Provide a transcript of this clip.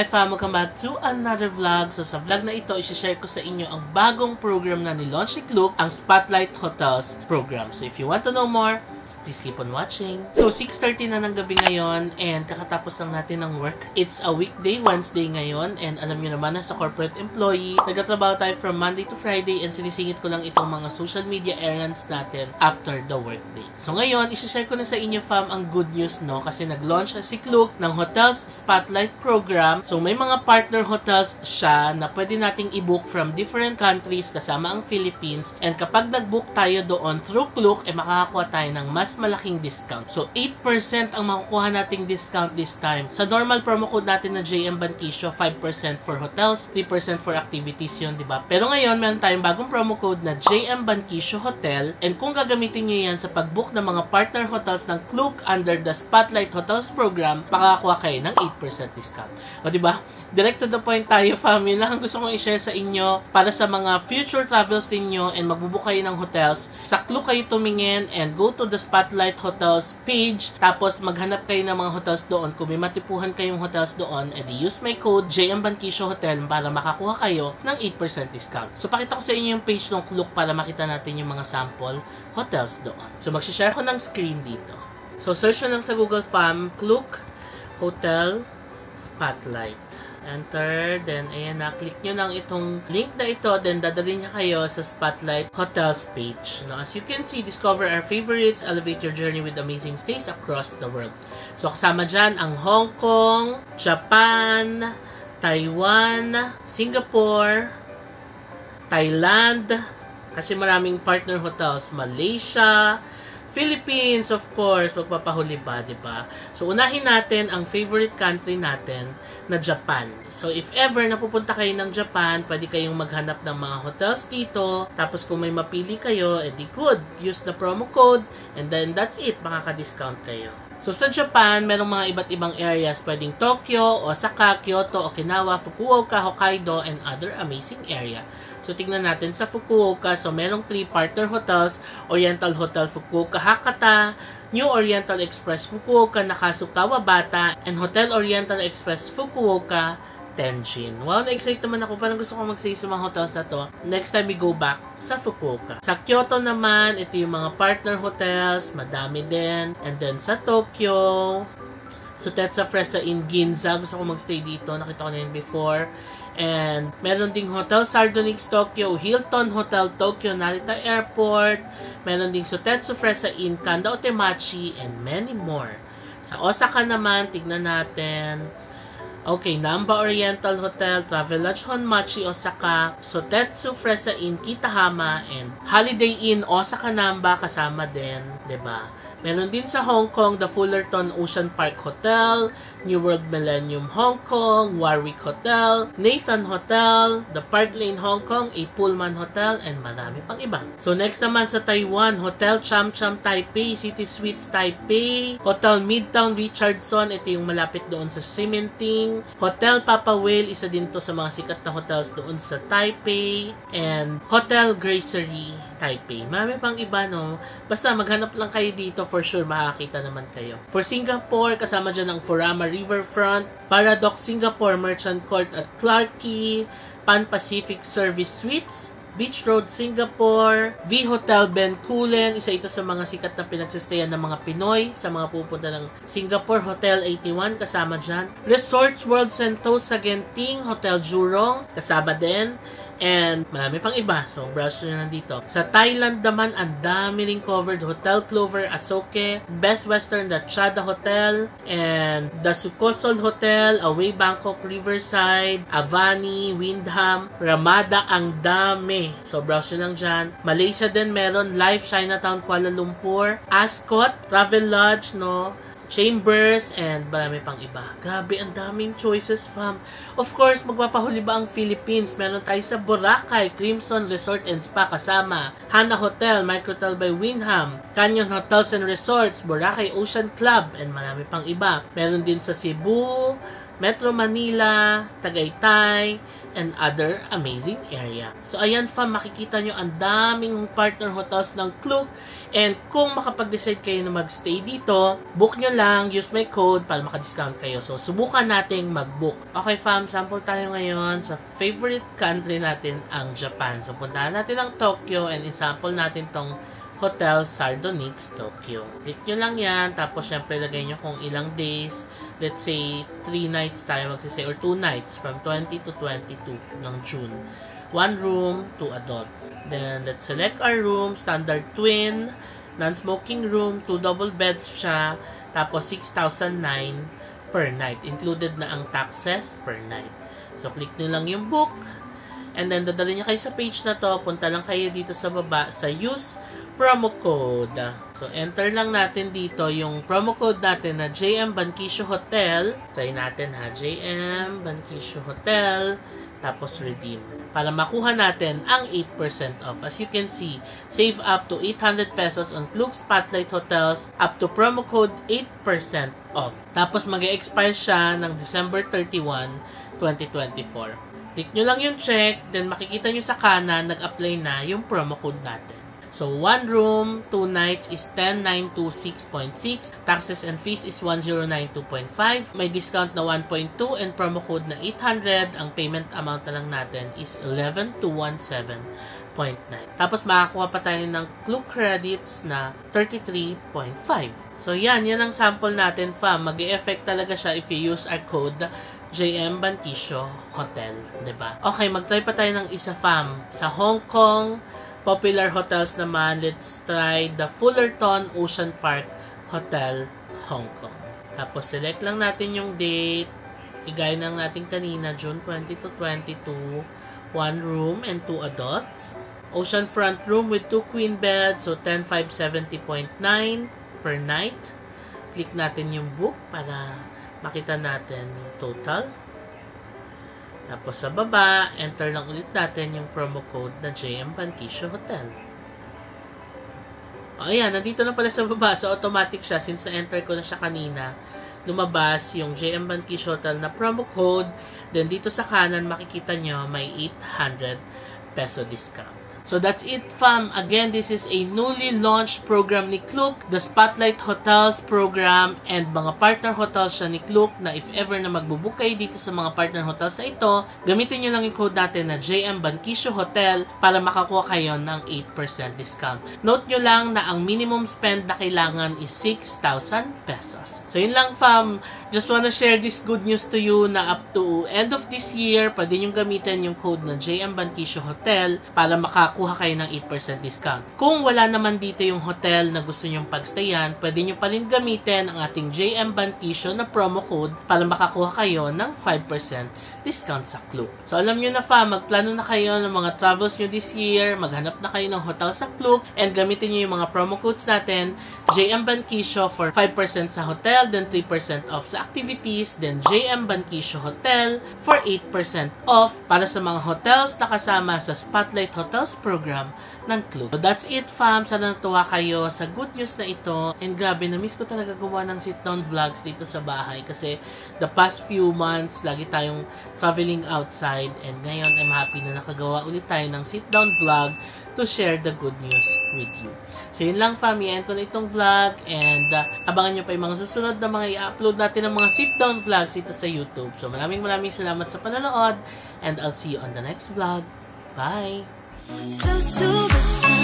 Hi fam, welcome back to another vlog. So sa vlog na ito, i-share ko sa inyo ang bagong program na ni-launch ni Klook, ang Spotlight Hotels program. So if you want to know more, please keep on watching. So 6:30 na ng gabi ngayon and kakatapos lang natin ng work. It's a weekday, Wednesday ngayon, and alam nyo naman na sa corporate employee, nagtatrabaho tayo from Monday to Friday and sinisingit ko lang itong mga social media errands natin after the workday. So ngayon, i-share ko na sa inyo fam ang good news, no, kasi nag-launch si Klook ng Hotels Spotlight program. So may mga partner hotels siya na pwede nating i-book from different countries kasama ang Philippines, and kapag nag-book tayo doon through Klook, makakakuha tayo ng mas malaking discount. So 8% ang makukuha nating discount this time. Sa normal promo code natin na JM Banquisio, 5% for hotels, 3% for activities yun, di ba? Pero ngayon, meron tayong bagong promo code na JM Banquisio Hotel, and kung gagamitin nyo yan sa pag-book ng mga partner hotels ng Klook under the Spotlight Hotels program, makakakuha kayo ng 8% discount. O di ba? Direct to the point tayo, family. Lang gusto kong i-share sa inyo para sa mga future travels ninyo and magbubook kayo ng hotels. Sa Klook kayo tumingin and go to the Spotlight Hotels page, tapos maghanap kayo ng mga hotels doon. Kung may matipuhan kayong hotels doon, edi use my code JM Banquisio Hotel para makakuha kayo ng 8% discount. So pakita ko sa inyo yung page ng Klook para makita natin yung mga sample hotels doon. So mag-share ko ng screen dito. So search nyo lang sa Google fam, Klook Hotel Spotlight. Enter, then ayan na, click nyo lang itong link na ito, then dadalhin niya kayo sa Spotlight Hotels page. Now, as you can see, discover our favorites, elevate your journey with amazing stays across the world. So kasama dyan ang Hong Kong, Japan, Taiwan, Singapore, Thailand, kasi maraming partner hotels, Malaysia, Philippines, of course, magpapahuli ba, diba? So, unahin natin ang favorite country natin na Japan. So, if ever napupunta kayo ng Japan, pwede kayong maghanap ng mga hotels dito. Tapos, kung may mapili kayo, edi good. Use the promo code, and then that's it. Makaka-discount kayo. So, sa Japan, merong mga iba't ibang areas. Pwedeng Tokyo, Osaka, Kyoto, Okinawa, Fukuoka, Hokkaido, and other amazing area. So, tignan natin sa Fukuoka. So, merong 3 partner hotels. Oriental Hotel Fukuoka Hakata, New Oriental Express Fukuoka Nakasukawa Bata, and Hotel Oriental Express Fukuoka Tenjin. Wow, na-excite naman ako. Parang gusto ko mag-stay sa mga hotels na to. Next time we go back sa Fukuoka. Sa Kyoto naman, ito yung mga partner hotels. Madami din. And then sa Tokyo, Sutetsu Fresa in Ginza. Gusto ko mag-stay dito. Nakita ko na yun before. And meron ding Hotel Sardonyx Tokyo, Hilton Hotel Tokyo Narita Airport. Meron ding Sutetsu Fresa in Kanda Otemachi, and many more. Sa Osaka naman, tignan natin. Okay, Namba Oriental Hotel, Travelodge Honmachi, Osaka, Sotetsu Fresa in Kitahama, and Holiday Inn Osaka Namba kasama din, 'di ba? Meron din sa Hong Kong, the Fullerton Ocean Park Hotel, New World Millennium Hong Kong, Warwick Hotel, Nathan Hotel, the Park Lane Hong Kong, a Pullman Hotel, and marami pang iba. So next naman sa Taiwan, Hotel Cham Cham Taipei, City Suites Taipei, Hotel Midtown Richardson, ito yung malapit doon sa Cementing, Hotel Papa Whale, isa din to sa mga sikat na hotels doon sa Taipei, and Hotel Gracery Taipei. Marami pang iba, no? Basta maghanap lang kayo dito, for sure makakita naman kayo. For Singapore, kasama dyan ang Furama Riverfront, Paradox Singapore Merchant Court at Clarke Quay, Pan Pacific Service Suites, Beach Road Singapore, V Hotel Bencoolen, isa ito sa mga sikat na pinagsistayan ng mga Pinoy sa mga pupunta ng Singapore. Hotel 81 kasama dyan, Resorts World Sentosa Genting, Hotel Jurong kasama din, and marami pang iba. So, browse nyo nandito. Sa Thailand naman, ang dami ring covered. Hotel Clover Asoke, Best Western The Chada Hotel, and the Sukosol Hotel, Away Bangkok Riverside, Avani, Windham, Ramada, ang dami. So, browse nyo lang dyan. Malaysia din meron, Live Chinatown Kuala Lumpur, Ascot, Travel Lodge, no? Chambers, and marami pang iba. Grabe, ang daming choices, fam. Of course, magpapahuli ba ang Philippines? Meron tayo sa Boracay, Crimson Resort and Spa kasama, Hana Hotel, Microtel by Windham, Canyon Hotels and Resorts, Boracay Ocean Club, and marami pang iba. Meron din sa Cebu, Metro Manila, Tagaytay, and other amazing area. So, ayan fam, makikita nyo ang daming partner hotels ng Klook. And kung makapag-decide kayo na mag-stay dito, book nyo lang, use my code para maka-discount kayo. So, subukan nating mag-book. Okay fam, sample tayo ngayon sa favorite country natin, ang Japan. So, puntahan natin ang Tokyo and isample natin tong Hotel Sardonyx Tokyo. Click nyo lang yan, tapos syempre lagay nyo kung ilang days. Let's say 3 nights tayo magsisay or 2 nights from 20 to 22 ng June. 1 room, 2 adults. Then let's select our room, standard twin, non-smoking room, 2 double beds siya, tapos 6,009 per night. Included na ang taxes per night. So click nyo lang yung book and then dadalhin nyo kayo sa page na to. Punta lang kayo dito sa baba sa use promo code. So, enter lang natin dito yung promo code natin na JM Bankisyo Hotel. Try natin ha, JM Bankisyo Hotel. Tapos, redeem. Para makuha natin ang 8% off. As you can see, save up to 800 pesos on Klook Spotlight Hotels up to promo code 8% off. Tapos, mag-expire siya ng December 31, 2024. Click nyo lang yung check, then makikita nyo sa kanan, nag-apply na yung promo code natin. So, 1 room, 2 nights is 10,926.6. Taxes and fees is 1,092.5. May discount na 1.2 and promo code na 800. Ang payment amount na lang natin is 11,217.9. Tapos, makakuha pa tayo ng Klook credits na 33.5. So, yan ang sample natin, fam. Mag-e-effect talaga siya if you use our code JM Bankisyo Hotel. Diba? Okay, mag-try pa tayo ng isa, fam. Sa Hong Kong, popular hotels naman, let's try the Fullerton Ocean Park Hotel, Hong Kong. Tapos, select lang natin yung date. Igaya lang natin kanina, June 20 to 22. 1 room and 2 adults. Oceanfront room with 2 queen beds, so 10,570.9 per night. Click natin yung book para makita natin yung total. Tapos sa baba, enter lang ulit natin yung promo code na JM Bankisyo Hotel. O ayan, nandito na pala sa baba. So automatic siya. Since na-enter ko na siya kanina, lumabas yung JM Bankisyo Hotel na promo code. Then dito sa kanan, makikita nyo may 800 peso discount. So that's it, fam. Again, this is a newly launched program ni Klook, the Spotlight Hotels program, and mga partner hotels siya ni Klook na if ever na magbubook kayo dito sa mga partner hotels na ito, gamitin nyo lang yung code natin na JM Bankisyo Hotel para makakuha kayo ng 8% discount. Note nyo lang na ang minimum spend na kailangan is 6,000 pesos. So yun lang, fam. Just wanna share this good news to you na up to end of this year, pwede nyo gamitin yung code na JM Bankisyo Hotel para makakuha kayo ng 8% discount. Kung wala naman dito yung hotel na gusto nyong pagstayan, pwede nyo pa rin gamitin ang ating JM Bankisyo na promo code para makakuha kayo ng 5% discount sa Klook. So alam nyo na, fam, magplano na kayo ng mga travels nyo this year, maghanap na kayo ng hotel sa Klook, and gamitin nyo yung mga promo codes natin, JM Bankisyo for 5% sa hotel, then 3% off sa activities, then JM Bankisyo Hotel for 8% off para sa mga hotels na kasama sa Spotlight Hotels program ng Klook. So that's it, fam. Sana natuwa kayo sa good news na ito. And grabe, na-miss ko talaga gawa ng sit-down vlogs dito sa bahay kasi the past few months, lagi tayong traveling outside, and ngayon I'm happy na nakagawa ulit tayo ng sit-down vlog to share the good news with you. So yun lang, fam, i-end ko na itong vlog, and abangan nyo pa yung mga susunod na mga i-upload natin ng mga sit-down vlogs dito sa YouTube. So maraming salamat sa panonood, and I'll see you on the next vlog. Bye! Close to the sun.